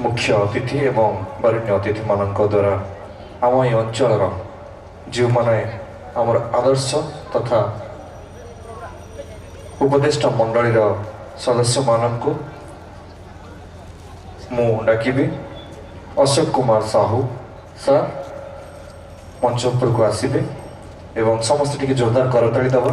मुख्य अतिथि एवं वरेण्य अतिथि मानक द्वारा आम ये अंचल जो मैंने आमर आदर्श तथा उपदेष्टा मंडलीर सदस्य मानक मु डाकिबी अशोक कुमार साहू सर मंच उपर को आसबे एवं समस्त टिके जोरदार करताली दबा।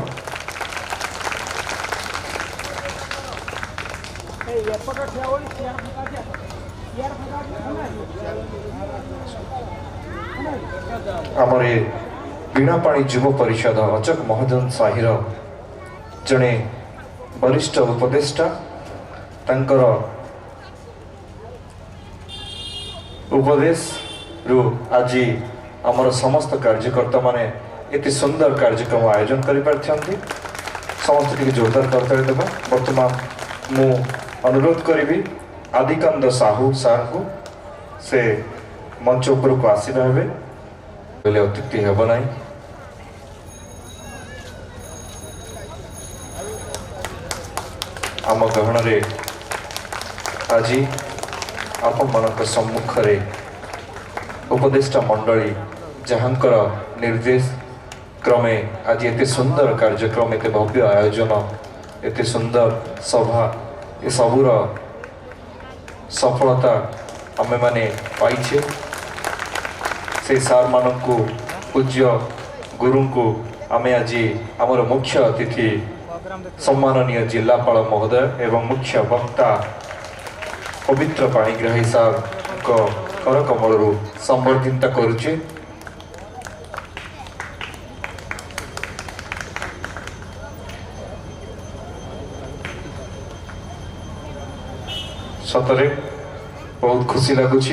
आमर ये बीणापाणी युव परिषद अचक महाजन साहिर जड़े वरिष्ठ उपदेष्टा तांकर उपदेश रु आज आमर समस्त कार्यकर्ता माने एते सुंदर कार्यक्रम आयोजन करि पारछन्ती। समस्त टिके जोरदार करताली देबा। वर्तमान मु अनुरोध करी आदिकांत साहू सार को से मंच उपर को आसवा हे बोले अत्युक्ति हेब ना। आम गहन आज आपण मान सम्मुख उपदेष्टा मंडली जहाँकर निर्देश क्रमे आज एते सुंदर कार्यक्रम एते भव्य आयोजन एते सुंदर सभा ये सबूर सफलता आमे माने पाइछे। से सार मानक पूज्य गुरु को आमे आज आमर मुख्य अतिथि सम्माननीय जिलापाल महोदय एवं मुख्य वक्ता पवित्र पाणिग्राही सार को करकमल संबर्धित करुचे। सतरे बहुत खुशी लगुच।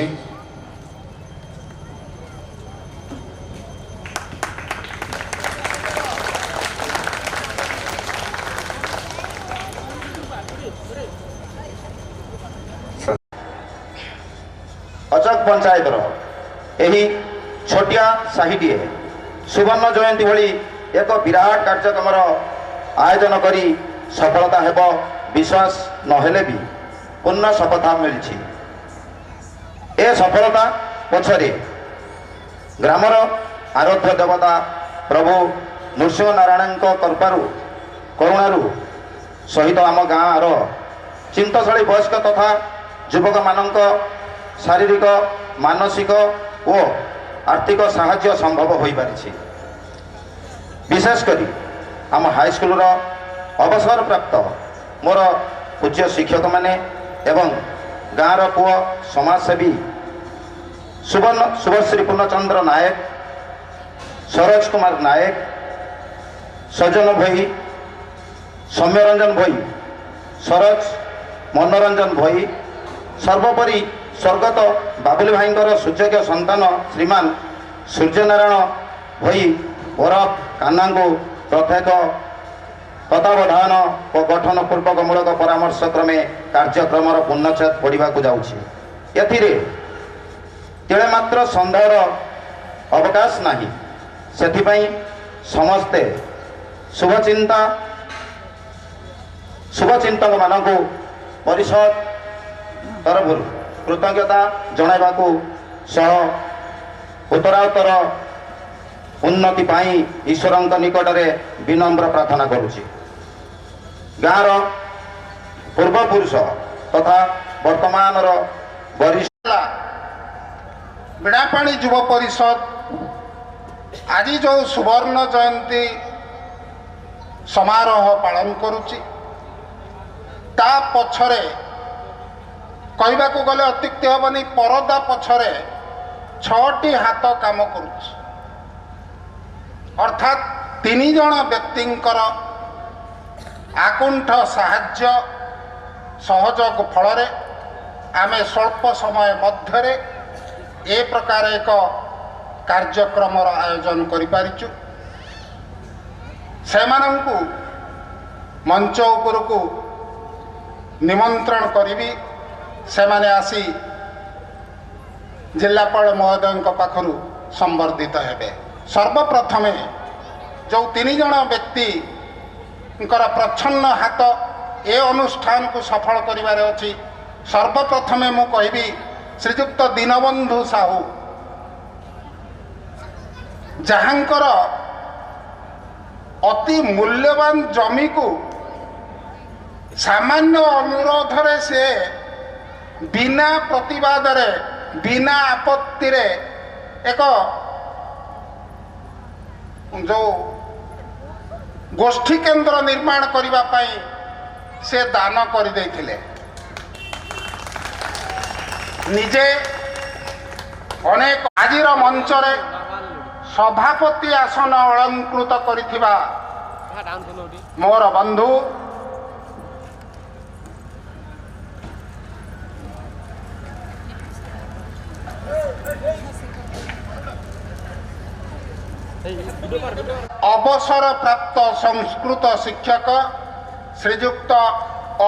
अचक पंचायत यही छोटिया साहिटे सुवर्ण जयंती भली एक विराट कार्यक्रम आयोजन करी सफलता हेब विश्वास नहेले भी पूर्ण सफलता मिली। ए सफलता पछरे ग्रामर आराध्य देवता प्रभु नृसिंह नारायण कृपारू करुणारू सहित आम गाँव चिंतशाली वयस्क तथा युवक मानक शारीरिक मानसिक और आर्थिक साहाय्य संभव हो पारि। विशेषकर आम हाईस्कूल अवसर प्राप्त मोर पूज्य शिक्षक माने एवं गाँव पुओ समाजसेवी शुभश्री पूर्णचंद्र नायक सरोज कुमार नायक सजन भई सौम्यरंजन भई सरोज मनोरंजन भई सर्वोपरि स्वर्गत बाबुली भाई सूचक संतान श्रीमान सूर्यनारायण भई ओरफ कान्ना को प्रत्येक तत्वावधान और गठन पूर्वक मूलक परामर्श क्रमे कार्यक्रम पूर्णच्छेद पढ़ा जाऊँगी। तेरे मात्र सन्देहर अवकाश नहीं। से समस्ते शुभचिंतक मानक परिषद तरफ कृतज्ञता जणाइबाकू सह उत्तरोत्तर उन्नति पाई ईश्वर निकट में विनम्र प्रार्थना करुछि। गाँव पूर्वपुरुष तथा वर्तमान वरिष्ठ बीणापाणी युव परिषद आज जो सुवर्ण जयंती समारोह पालन करुछि ता पछरे कहबाकू गले अत्युक्ति हेबनी परदा पछरे 6टी हाथ काम करुछि। अर्थात 3 जण व्यक्तिंकर आकुंठ साहाय्य सहयोग फल आमे स्वल्प समय मध्य ए प्रकार एक कार्यक्रम आयोजन करिपारिचु। सेमानंकु मंच उपरकू निमंत्रण करी सेमाने आसी जिलापाल महोदय पाखरु संबर्धित हेबे। सर्वप्रथमे जो 3 जण व्यक्ति प्रच्छन्न हाथ ए अनुष्ठान को सफल करिवारे अछि सर्वप्रथमे मु कहबी ଶ୍ରୀଯୁକ୍ତ ଦୀନବନ୍ଧୁ ସାହୁ, ଯାହାଙ୍କର ଅତି ମୂଲ୍ୟବାନ ଜମିକୁ ସାମାନ୍ୟ ଅନୁରୋଧରେ ସେ ବିନା ପ୍ରତିବାଦରେ ବିନା ଆପତ୍ତିରେ ଏକ ଯେଉଁ ଗୋଷ୍ଠୀ କେନ୍ଦ୍ର ନିର୍ମାଣ କରିବା ପାଇଁ ସେ ଦାନ କରିଦେଇଥିଲେ। ନିଜେ ଅନେକ ଆଜିର ମଞ୍ଚରେ ସଭାପତି ଆସନ ଅଳଙ୍କୃତ କରିଥିବା ମୋର ବନ୍ଧୁ ଅବସରପ୍ରାପ୍ତ ସଂସ୍କୃତ ଶିକ୍ଷକ ଶ୍ରୀଯୁକ୍ତ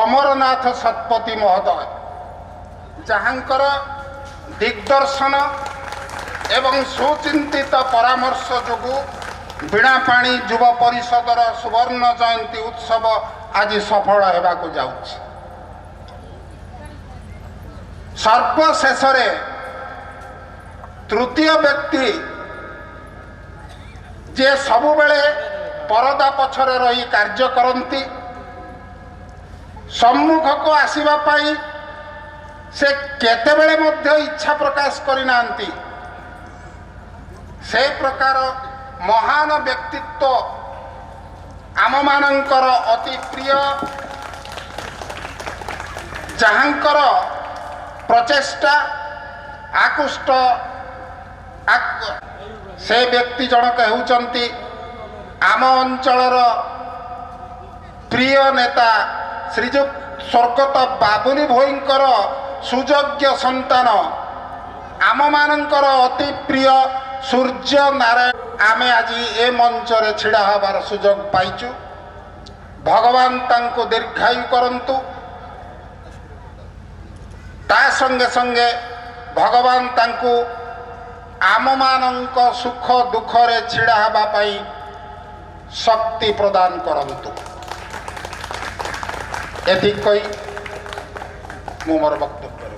ଅମରନାଥ ଶତପଥୀ ମହୋଦୟ, ଯାହାଙ୍କର ଦିଗ୍ଦର୍ଶନ ଏବଂ ସୁଚିନ୍ତିତ ପରାମର୍ଶ ଯୋଗୁଁ ବୀଣାପାଣି ଯୁବ ପରିଷଦର ସୁବର୍ଣ୍ଣ ଜୟନ୍ତୀ ଉତ୍ସବ ଆଜି ସଫଳ ହେବାକୁ ଯାଉଛି। ସର୍ବଶେଷରେ ତୃତୀୟ ବ୍ୟକ୍ତି ଯିଏ ସବୁବେଳେ ପରଦା ପଛରେ ରହି କାର୍ଯ୍ୟ କରନ୍ତି, ସମ୍ମୁଖକୁ ଆସିବା ପାଇଁ ସେ କେତେବେଳେ ମଧ୍ୟ ଇଚ୍ଛା ପ୍ରକାଶ କରିନାହାନ୍ତି, ସେ ପ୍ରକାର ମହାନ ବ୍ୟକ୍ତିତ୍ୱ ଆମମାନଙ୍କର ଅତି ପ୍ରିୟ, ଯାହାଙ୍କର ପ୍ରଚେଷ୍ଟା ଆକୃଷ୍ଟ ସେ ବ୍ୟକ୍ତି ଜଣକ ହେଉଛନ୍ତି ଆମ ଅଞ୍ଚଳର ପ୍ରିୟ ନେତା ଶ୍ରୀଯୁକ୍ତ ସ୍ୱର୍ଗତ ବାବୁଲି ଭୋଇଙ୍କର ସୁଯୋଗ୍ୟ ସନ୍ତାନ, ଆମମାନଙ୍କର ଅତି ପ୍ରିୟ ସୂର୍ଯ୍ୟ ନାରାୟଣ। ଆମେ ଆଜି ଏ ମଞ୍ଚରେ ଛିଡ଼ା ହେବାର ସୁଯୋଗ ପାଇଛୁ। ଭଗବାନ ତାଙ୍କୁ ଦୀର୍ଘାୟୁ କରନ୍ତୁ। ତା ସଙ୍ଗେ ସଙ୍ଗେ ଭଗବାନ ତାଙ୍କୁ ଆମମାନଙ୍କ ସୁଖ ଦୁଃଖରେ ଛିଡ଼ା ହେବା ପାଇଁ ଶକ୍ତି ପ୍ରଦାନ କରନ୍ତୁ। ଏତିକି କହି ମୁଁ ମୋର ବକ୍ତବ୍ୟ